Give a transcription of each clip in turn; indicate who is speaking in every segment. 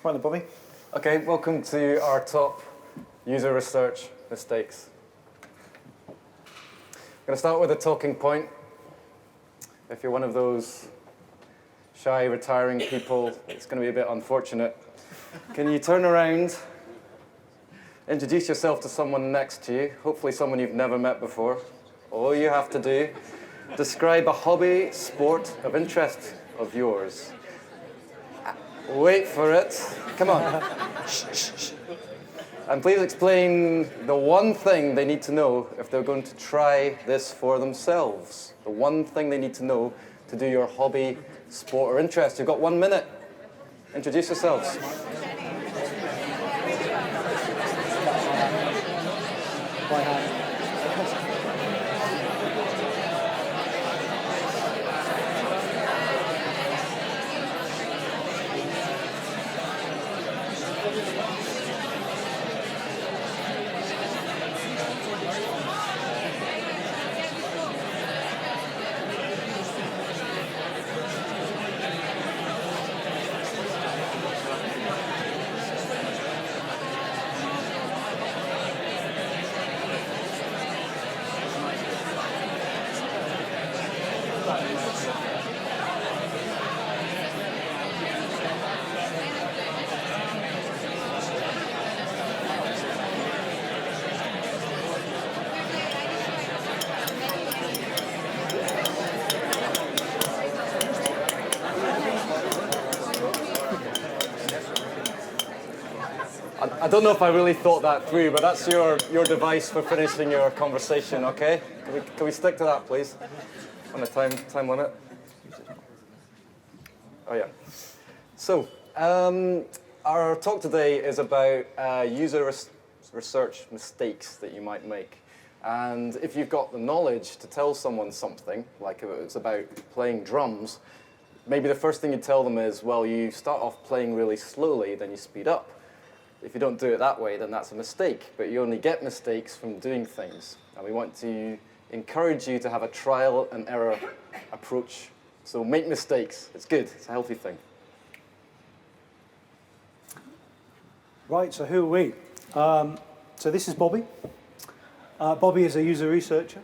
Speaker 1: Right then, Bobby.
Speaker 2: Okay, welcome to our top user research mistakes. I'm going to start with a talking point. If you're one of those shy, retiring people, it's going to be a bit unfortunate. Can you turn around, introduce yourself to someone next to you, hopefully someone you've never met before. All you have to do, describe a hobby, sport of interest of yours. Wait for it. Come on. Shh, shh, shh. And please explain the one thing they need to know if they're going to try this for themselves. The one thing they need to know to do your hobby, sport, or interest. You've got 1 minute. Introduce yourselves.
Speaker 1: By hand.
Speaker 2: I don't know if I really thought that through, but that's your device for finishing your conversation, okay? Can we stick to that, please? On the time limit. Oh, yeah. So, our talk today is about user research mistakes that you might make. And if you've got the knowledge to tell someone something, like if it's about playing drums, maybe the first thing you tell them is, well, you start off playing really slowly, then you speed up. If you don't do it that way, then that's a mistake. But you only get mistakes from doing things. And we want to encourage you to have a trial and error approach. So make mistakes. It's good. It's a healthy thing.
Speaker 1: Right, so who are we? So this is Bobby. Bobby is a user researcher.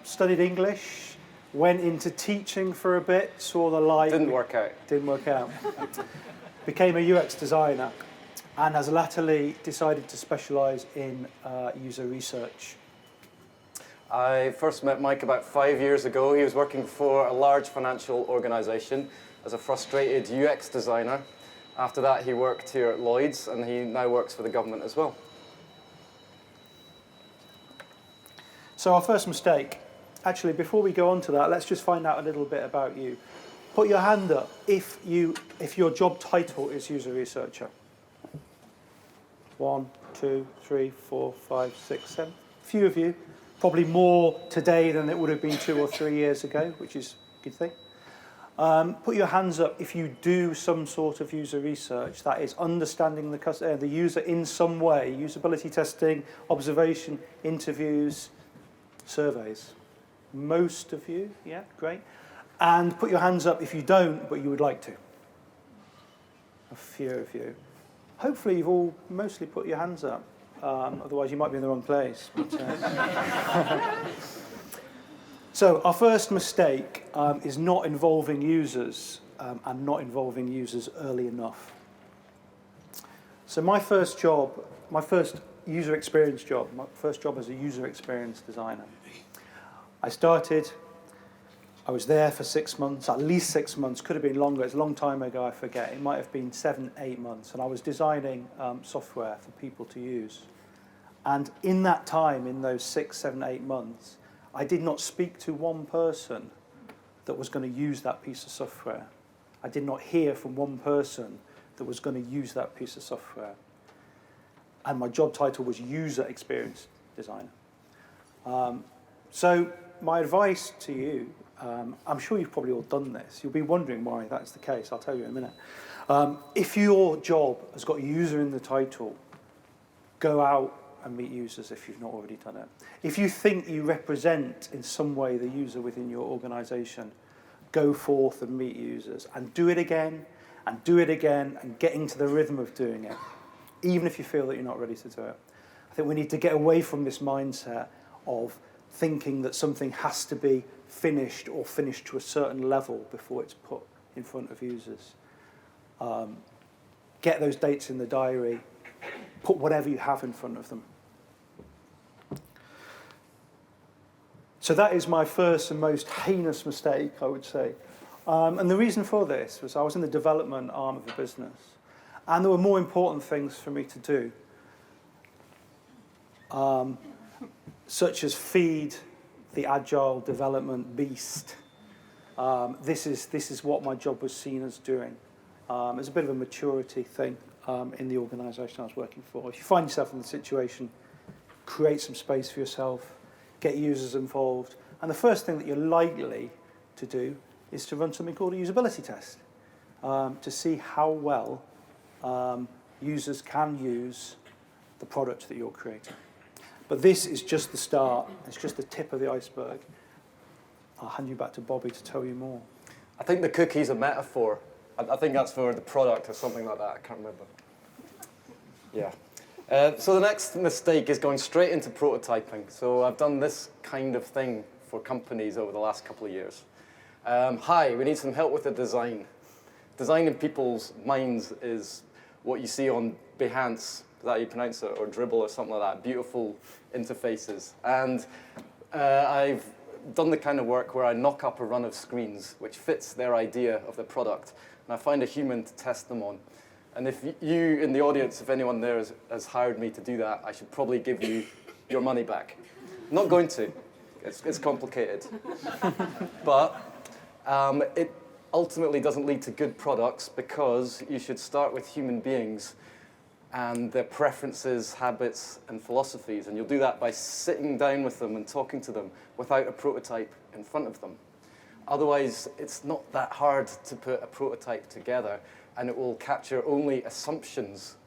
Speaker 1: Studied English, went into teaching for a bit, saw the light.
Speaker 2: Didn't work out.
Speaker 1: Didn't work out. Became a UX designer and has latterly decided to specialise in user research.
Speaker 2: I first met Mike about 5 years ago. He was working for a large financial organisation as a frustrated UX designer. After that, he worked here at Lloyd's, and he now works for the government as well.
Speaker 1: So our first mistake, actually, before we go on to that, let's just find out a little bit about you. Put your hand up if your job title is user researcher. 1, 2, 3, 4, 5, 6, 7. A few of you, probably more today than it would have been 2 or 3 years ago, which is a good thing. Put your hands up if you do some sort of user research, that is understanding the user in some way, usability testing, observation, interviews, surveys. Most of you, yeah, great. And put your hands up if you don't, but you would like to. A few of you. Hopefully you've all mostly put your hands up. Otherwise you might be in the wrong place. But, So our first mistake is not involving users and not involving users early enough. So my first user experience job, my first job as a user experience designer. I was there for 6 months, at least 6 months, could have been longer, it's a long time ago, I forget. It might have been 7, 8 months, and I was designing software for people to use. And in that time, in those 6, 7, 8 months, I did not speak to one person that was going to use that piece of software. I did not hear from one person that was going to use that piece of software. And my job title was user experience designer. So my advice to you, I'm sure you've probably all done this. You'll be wondering why that's the case. I'll tell you in a minute. If your job has got user in the title, go out and meet users if you've not already done it. If you think you represent in some way the user within your organisation, go forth and meet users and do it again and do it again and get into the rhythm of doing it, even if you feel that you're not ready to do it. I think we need to get away from this mindset of thinking that something has to be finished or finished to a certain level before it's put in front of users. Get those dates in the diary, put whatever you have in front of them. So that is my first and most heinous mistake, I would say. And the reason for this was I was in the development arm of the business, and there were more important things for me to do, such as feed the agile development beast. This is what my job was seen as doing. It's a bit of a maturity thing in the organisation I was working for. If you find yourself in the situation, create some space for yourself, get users involved, and the first thing that you're likely to do is to run something called a usability test to see how well users can use the product that you're creating. But this is just the start. It's just the tip of the iceberg. I'll hand you back to Bobby to tell you more.
Speaker 2: I think the cookie's a metaphor. I think that's for the product or something like that. I can't remember. Yeah. So the next mistake is going straight into prototyping. So I've done this kind of thing for companies over the last couple of years. Hi, we need some help with the design. Design in people's minds is what you see on Behance, is that how you pronounce it, or Dribble or something like that, beautiful interfaces. And I've done the kind of work where I knock up a run of screens which fits their idea of the product, and I find a human to test them on. And if you in the audience, if anyone there has hired me to do that, I should probably give you your money back. I'm not going to. It's complicated. But it ultimately doesn't lead to good products because you should start with human beings and their preferences, habits, and philosophies. And you'll do that by sitting down with them and talking to them without a prototype in front of them. Otherwise, it's not that hard to put a prototype together, and it will capture only assumptions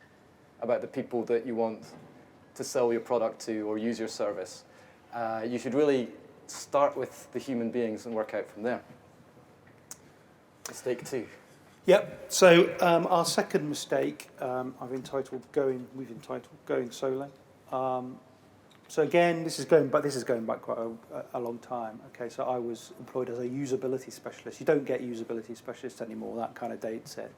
Speaker 2: about the people that you want to sell your product to or use your service. You should really start with the human beings and work out from there. Mistake 2.
Speaker 1: Yep. So our second mistake, we've entitled Going Solo. So again, this is going back quite a long time. Okay, so I was employed as a usability specialist. You don't get usability specialists anymore. That kind of dates it.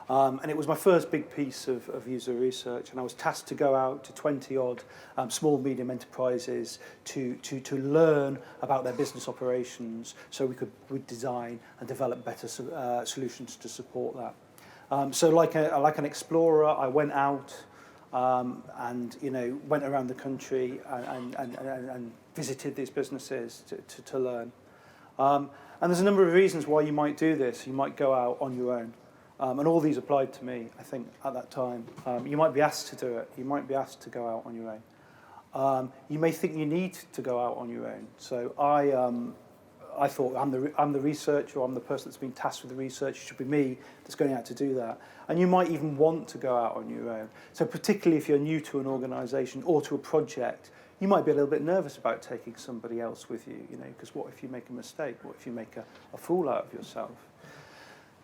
Speaker 1: And it was my first big piece of user research, and I was tasked to go out to 20-odd small, medium enterprises to learn about their business operations so we'd design and develop better solutions to support that. So like an explorer, I went out and went around the country and visited these businesses to learn. And there's a number of reasons why you might do this. You might go out on your own. And all these applied to me, I think, at that time. You might be asked to do it. You might be asked to go out on your own. You may think you need to go out on your own. So I thought I'm the researcher, I'm the person that's been tasked with the research. It should be me that's going out to do that. And you might even want to go out on your own. So particularly if you're new to an organisation or to a project, you might be a little bit nervous about taking somebody else with you, because what if you make a mistake? What if you make a fool out of yourself?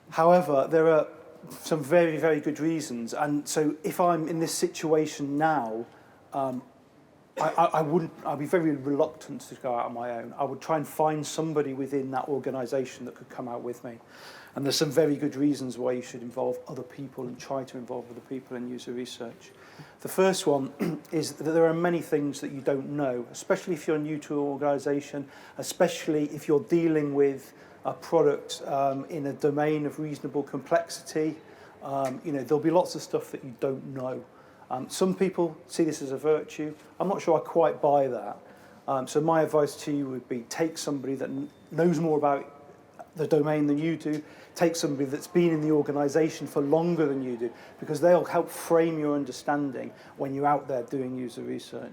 Speaker 1: However, there are some very, very good reasons. And so if I'm in this situation now, I'd be very reluctant to go out on my own. I would try and find somebody within that organisation that could come out with me. And there's some very good reasons why you should involve other people and try to involve other people in user research. The first one is that there are many things that you don't know, especially if you're new to an organisation, especially if you're dealing with a product in a domain of reasonable complexity. There'll be lots of stuff that you don't know. Some people see this as a virtue. I'm not sure I quite buy that. So my advice to you would be take somebody that knows more about the domain than you do. Take somebody that's been in the organisation for longer than you do, because they'll help frame your understanding when you're out there doing user research.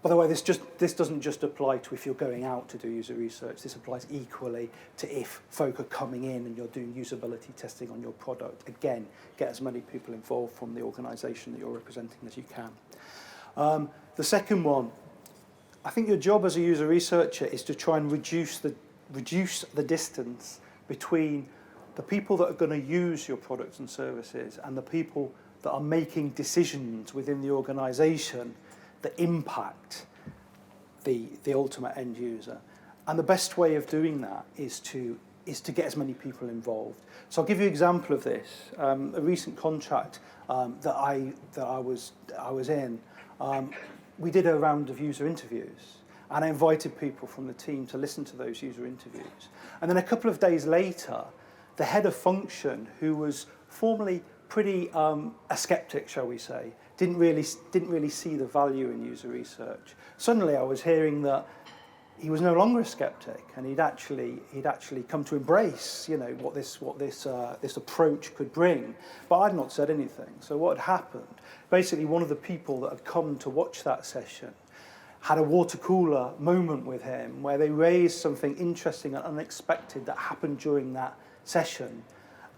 Speaker 1: By the way, this doesn't just apply to if you're going out to do user research. This applies equally to if folk are coming in and you're doing usability testing on your product. Again, get as many people involved from the organisation that you're representing as you can. The second one, I think your job as a user researcher is to try and reduce the distance between the people that are going to use your products and services and the people that are making decisions within the organisation that impact the ultimate end user. And the best way of doing that is to get as many people involved. So I'll give you an example of this. A recent contract that I was in, we did a round of user interviews, and I invited people from the team to listen to those user interviews. And then a couple of days later, the head of function, who was formerly pretty a skeptic, shall we say, didn't really see the value in user research. Suddenly, I was hearing that he was no longer a skeptic, and he'd actually come to embrace, what this approach could bring. But I'd not said anything. So what had happened? Basically, one of the people that had come to watch that session had a water cooler moment with him, where they raised something interesting and unexpected that happened during that session,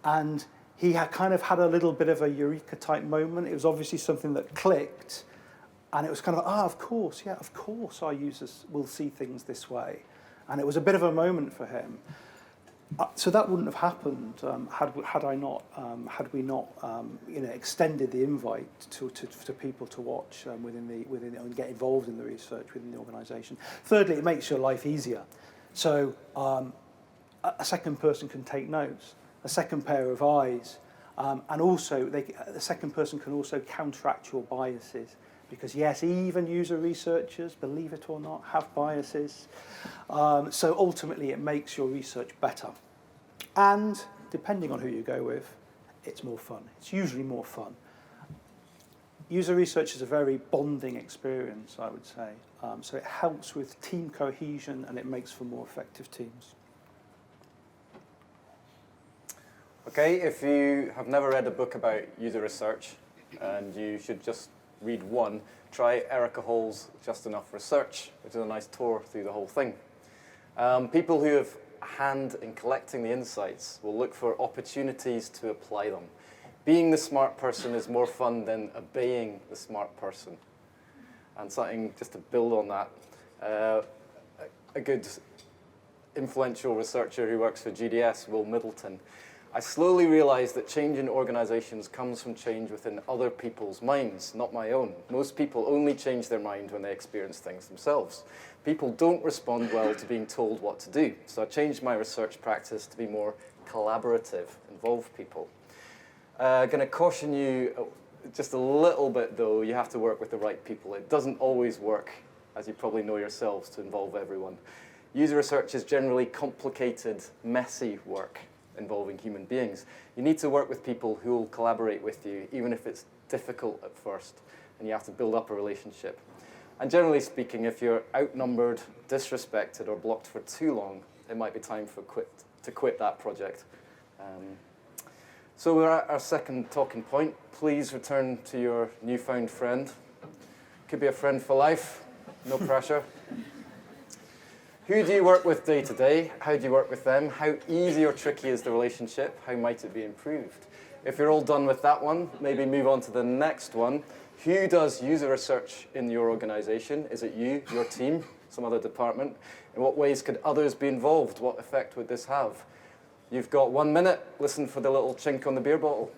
Speaker 1: and he had kind of had a little bit of a eureka type moment. It was obviously something that clicked. And it was kind of, of course our users will see things this way. And it was a bit of a moment for him. So that wouldn't have happened had we not extended the invite to people to watch within and get involved in the research within the organisation. Thirdly, it makes your life easier. So a second person can take notes, a second pair of eyes, and also the second person can also counteract your biases. Because yes, even user researchers, believe it or not, have biases. So ultimately, it makes your research better. And depending on who you go with, it's more fun. It's usually more fun. User research is a very bonding experience, I would say. So it helps with team cohesion, and it makes for more effective teams.
Speaker 2: Okay, if you have never read a book about user research, and you should just read one, try Erica Hall's Just Enough Research, which is a nice tour through the whole thing. People who have a hand in collecting the insights will look for opportunities to apply them. Being the smart person is more fun than obeying the smart person. And something just to build on that, a good influential researcher who works for GDS, Will Middleton, I slowly realized that change in organizations comes from change within other people's minds, not my own. Most people only change their mind when they experience things themselves. People don't respond well to being told what to do. So I changed my research practice to be more collaborative, involve people. Going to caution you just a little bit, though, you have to work with the right people. It doesn't always work, as you probably know yourselves, to involve everyone. User research is generally complicated, messy work involving human beings. You need to work with people who will collaborate with you, even if it's difficult at first, and you have to build up a relationship. And generally speaking, if you're outnumbered, disrespected, or blocked for too long, it might be time to quit that project. So we're at our second talking point. Please return to your newfound friend. Could be a friend for life, no pressure. Who do you work with day to day? How do you work with them? How easy or tricky is the relationship? How might it be improved? If you're all done with that one, maybe move on to the next one. Who does user research in your organization? Is it you, your team, some other department? In what ways could others be involved? What effect would this have? You've got 1 minute. Listen for the little chink on the beer bottle.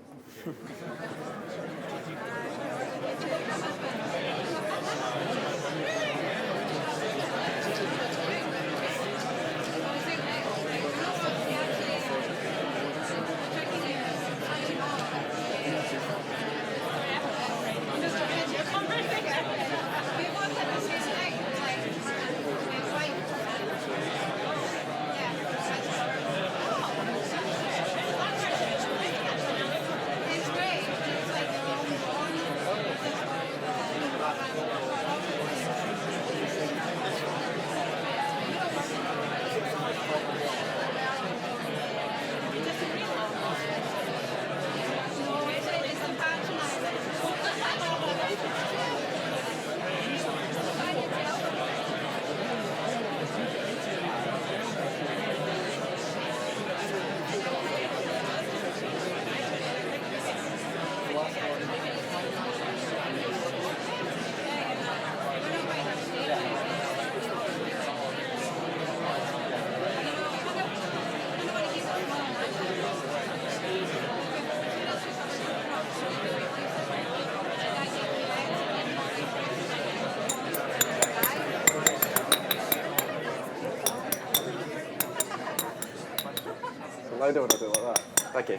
Speaker 2: louder when I do it like that. Thank you.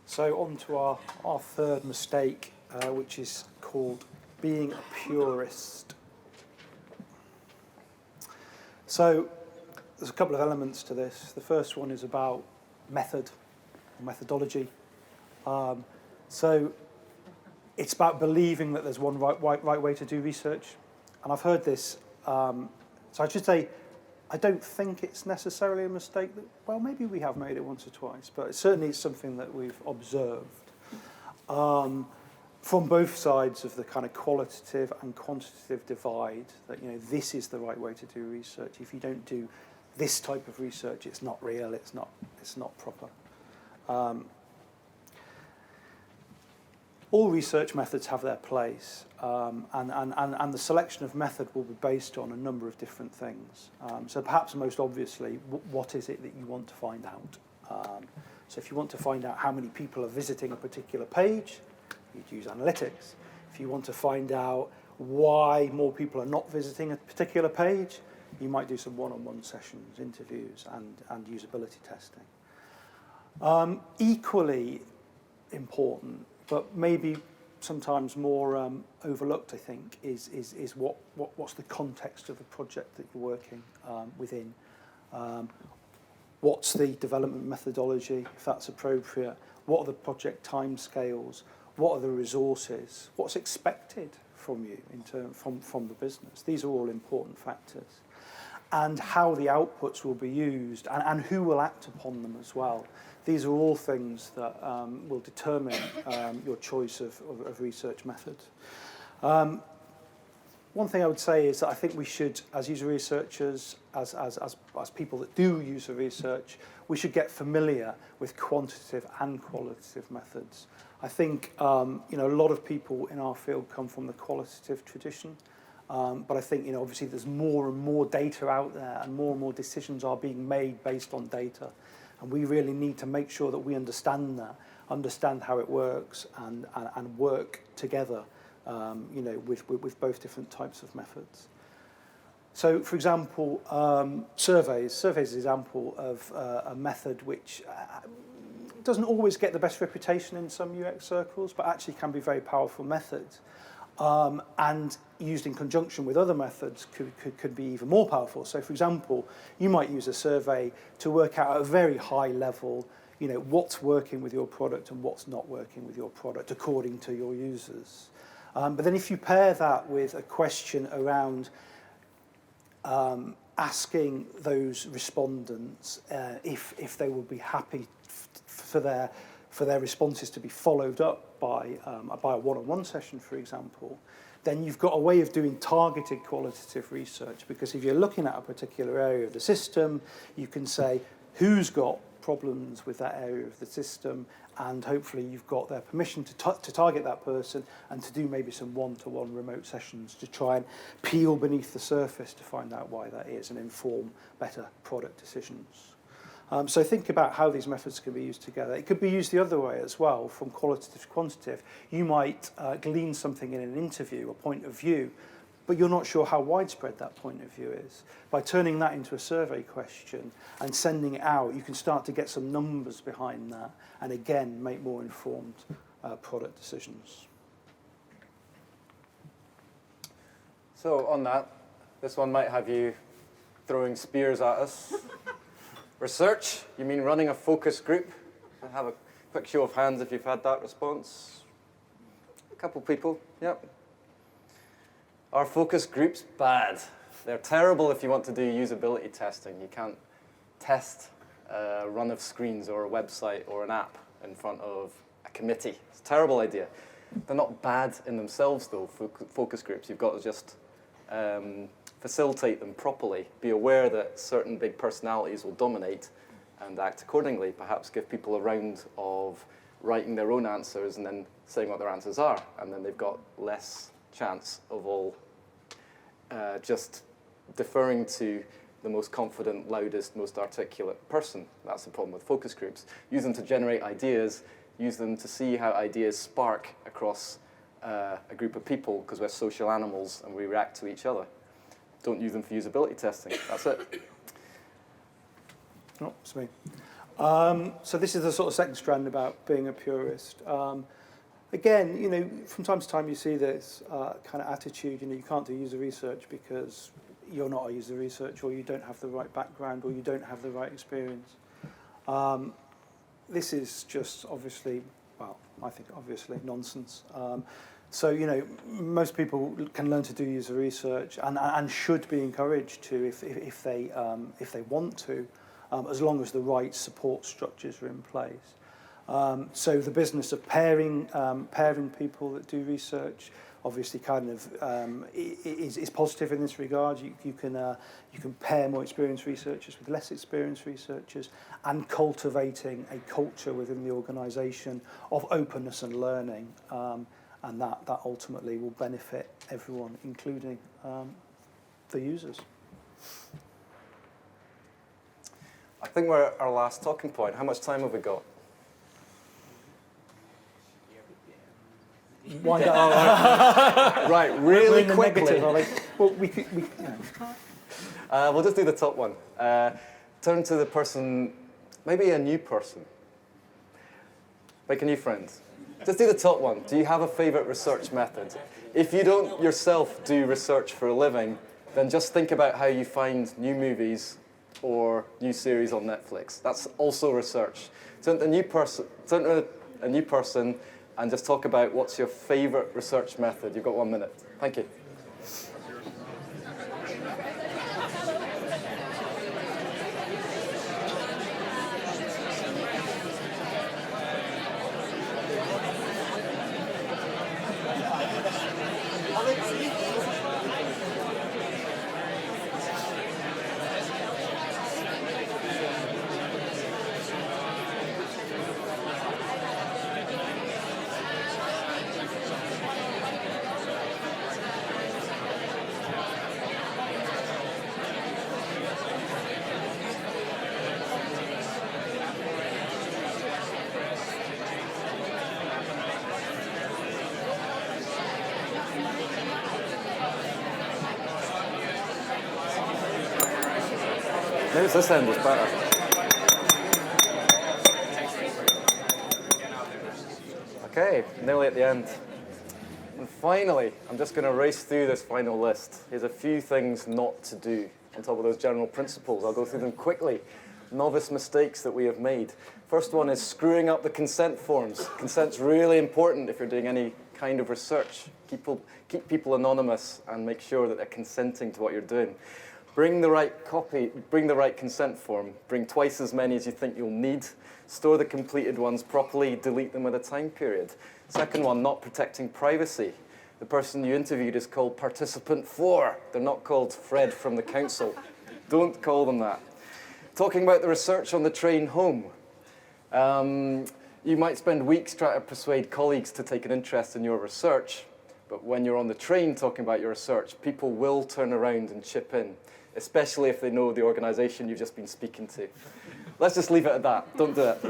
Speaker 1: So on to our third mistake, which is called being a purist. So there's a couple of elements to this. The first one is about method, or methodology. So it's about believing that there's one right way to do research. And I've heard this, so I should say, I don't think it's necessarily a mistake. That, well, maybe we have made it once or twice, but it certainly is something that we've observed from both sides of the kind of qualitative and quantitative divide, that, you know, this is the right way to do research. If you don't do this type of research, it's not real, it's not proper. All research methods have their place, and the selection of method will be based on a number of different things. So perhaps most obviously, what is it that you want to find out? So if you want to find out how many people are visiting a particular page, you'd use analytics. If you want to find out why more people are not visiting a particular page, you might do some one-on-one sessions, interviews, and usability testing. Equally important, but maybe sometimes more overlooked, I think, is what's the context of the project that you're working within. What's the development methodology, if that's appropriate? What are the project timescales? What are the resources? What's expected from you from the business? These are all important factors. And how the outputs will be used, and who will act upon them as well. These are all things that will determine your choice of research method. One thing I would say is that I think we should, as user researchers, as people that do user research, we should get familiar with quantitative and qualitative methods. I think you know, a lot of people in our field come from the qualitative tradition, but I think, you know, obviously there's more and more data out there, and more decisions are being made based on data, and we really need to make sure that we understand that, understand how it works, and work together, you know, with both different types of methods. So, for example, surveys. Surveys is an example of a method which doesn't always get the best reputation in some UX circles, but actually can be a very powerful method. And used in conjunction with other methods could be even more powerful. So, for example, you might use a survey to work out at a very high level, you know, what's working with your product and what's not working with your product according to your users. But then if you pair that with a question around asking those respondents if they would be happy for their responses to be followed up by a one-on-one session, for example, then you've got a way of doing targeted qualitative research, because if you're looking at a particular area of the system, you can say who's got problems with that area of the system, and hopefully you've got their permission to target that person and to do maybe some one-to-one remote sessions to try and peel beneath the surface to find out why that is and inform better product decisions. So think about how these methods can be used together. It could be used the other way as well, from qualitative to quantitative. You might glean something in an interview, a point of view, but you're not sure how widespread that point of view is. By turning that into a survey question and sending it out, you can start to get some numbers behind that, and again, make more informed product decisions.
Speaker 2: So on that, this one might have you throwing spears at us. Research, you mean running a focus group? I'll have a quick show of hands if you've had that response. A couple people, yep. Are focus groups bad? They're terrible if you want to do usability testing. You can't test a run of screens or a website or an app in front of a committee. It's a terrible idea. They're not bad in themselves, though, focus groups. You've got to just facilitate them properly. Be aware that certain big personalities will dominate and act accordingly. Perhaps give people a round of writing their own answers and then saying what their answers are. And then they've got less chance of all just deferring to the most confident, loudest, most articulate person. That's the problem with focus groups. Use them to generate ideas. Use them to see how ideas spark across a group of people because we're social animals and we react to each other. Don't use them for usability testing. That's it.
Speaker 1: Oh, it's me. So this is the sort of second strand about being a purist. Again, you know, from time to time you see this kind of attitude, you know, you can't do user research because you're not a user researcher, or you don't have the right background, or you don't have the right experience. This is just obviously, well, I think obviously nonsense. So, you know, most people can learn to do user research and should be encouraged to if they want to, as long as the right support structures are in place. So the business of pairing people that do research obviously kind of is positive in this regard. You can pair more experienced researchers with less experienced researchers, and cultivating a culture within the organisation of openness and learning, and that ultimately will benefit everyone, including the users.
Speaker 2: I think we're at our last talking point. How much time have we got?
Speaker 1: Wind up.
Speaker 2: Right, really
Speaker 1: We're
Speaker 2: quickly.
Speaker 1: negative, well, we
Speaker 2: We'll just do the top one. Turn to the person, maybe a new person. Make a new friend. Just do the top one. Do you have a favourite research method? If you don't yourself do research for a living, then just think about how you find new movies or new series on Netflix. That's also research. Turn to a new person and just talk about what's your favourite research method. You've got 1 minute. Thank you. Maybe this end was better. Okay, nearly at the end. And finally, I'm just going to race through this final list. Here's a few things not to do on top of those general principles. I'll go through them quickly. Novice mistakes that we have made. First one is screwing up the consent forms. Consent's really important if you're doing any kind of research. Keep people anonymous and make sure that they're consenting to what you're doing. Bring the right copy, bring the right consent form, bring twice as many as you think you'll need, store the completed ones properly, delete them with a time period. Second one, not protecting privacy. The person you interviewed is called participant 4. They're not called Fred from the council. Don't call them that. Talking about the research on the train home. You might spend weeks trying to persuade colleagues to take an interest in your research, but when you're on the train talking about your research, people will turn around and chip in, especially if they know the organisation you've just been speaking to. Let's just leave it at that. Don't do it.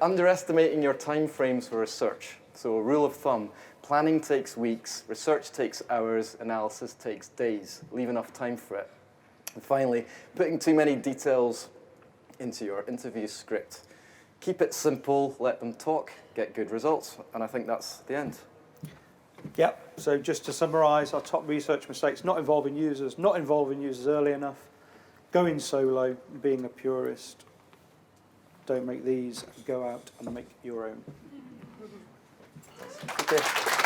Speaker 2: Underestimating your time frames for research. So a rule of thumb, planning takes weeks, research takes hours, analysis takes days. Leave enough time for it. And finally, putting too many details into your interview script. Keep it simple, let them talk, get good results. And I think that's the end.
Speaker 1: Yep, so just to summarise, our top research mistakes: not involving users early enough, going solo, being a purist. Don't make these, go out and make your own. Okay.